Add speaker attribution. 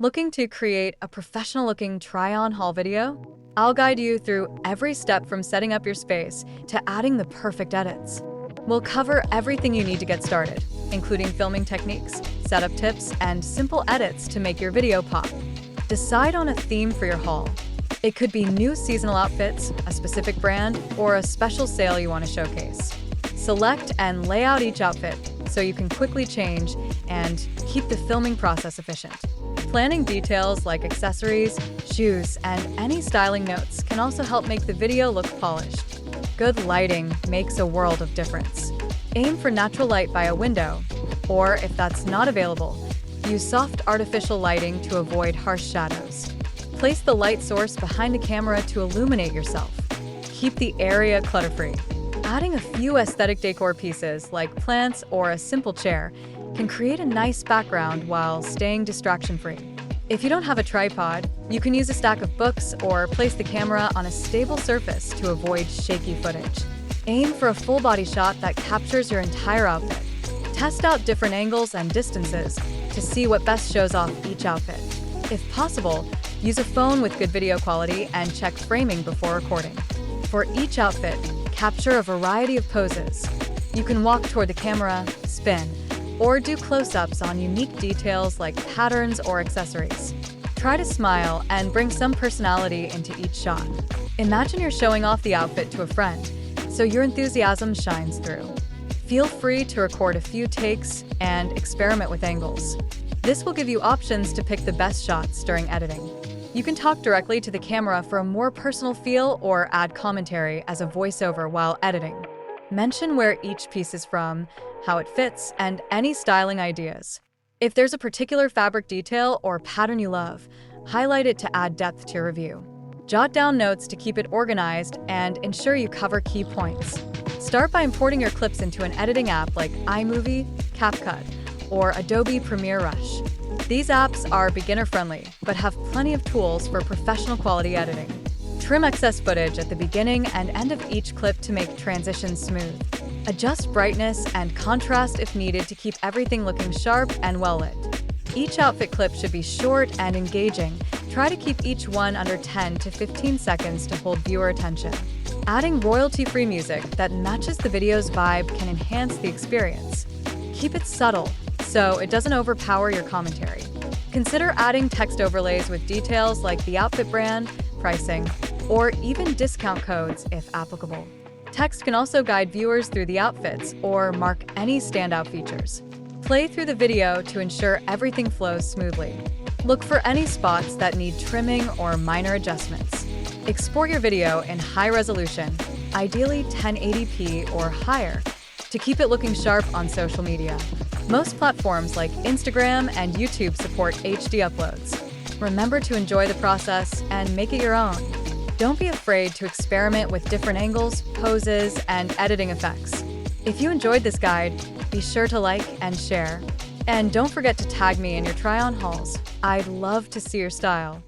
Speaker 1: Looking to create a professional-looking try-on haul video? I'll guide you through every step from setting up your space to adding the perfect edits. We'll cover everything you need to get started, including filming techniques, setup tips, and simple edits to make your video pop. Decide on a theme for your haul. It could be new seasonal outfits, a specific brand, or a special sale you want to showcase. Select and lay out each outfit so you can quickly change and keep the filming process efficient. Planning details like accessories, shoes, and any styling notes can also help make the video look polished. Good lighting makes a world of difference. Aim for natural light by a window, or if that's not available, use soft artificial lighting to avoid harsh shadows. Place the light source behind the camera to illuminate yourself. Keep the area clutter-free. Adding a few aesthetic decor pieces like plants or a simple chair can create a nice background while staying distraction-free. If you don't have a tripod, you can use a stack of books or place the camera on a stable surface to avoid shaky footage. Aim for a full-body shot that captures your entire outfit. Test out different angles and distances to see what best shows off each outfit. If possible, use a phone with good video quality and check framing before recording. For each outfit, capture a variety of poses. You can walk toward the camera, spin, or do close-ups on unique details like patterns or accessories. Try to smile and bring some personality into each shot. Imagine you're showing off the outfit to a friend, so your enthusiasm shines through. Feel free to record a few takes and experiment with angles. This will give you options to pick the best shots during editing. You can talk directly to the camera for a more personal feel or add commentary as a voiceover while editing. Mention where each piece is from, how it fits, and any styling ideas. If there's a particular fabric detail or pattern you love, highlight it to add depth to your review. Jot down notes to keep it organized and ensure you cover key points. Start by importing your clips into an editing app like iMovie, CapCut, or Adobe Premiere Rush. These apps are beginner-friendly, but have plenty of tools for professional quality editing. Trim excess footage at the beginning and end of each clip to make transitions smooth. Adjust brightness and contrast if needed to keep everything looking sharp and well-lit. Each outfit clip should be short and engaging. Try to keep each one under 10 to 15 seconds to hold viewer attention. Adding royalty-free music that matches the video's vibe can enhance the experience. Keep it subtle, so it doesn't overpower your commentary. Consider adding text overlays with details like the outfit brand, pricing, or even discount codes if applicable. Text can also guide viewers through the outfits or mark any standout features. Play through the video to ensure everything flows smoothly. Look for any spots that need trimming or minor adjustments. Export your video in high resolution, ideally 1080p or higher, to keep it looking sharp on social media. Most platforms like Instagram and YouTube support HD uploads. Remember to enjoy the process and make it your own. Don't be afraid to experiment with different angles, poses, and editing effects. If you enjoyed this guide, be sure to like and share. And don't forget to tag me in your try-on hauls. I'd love to see your style.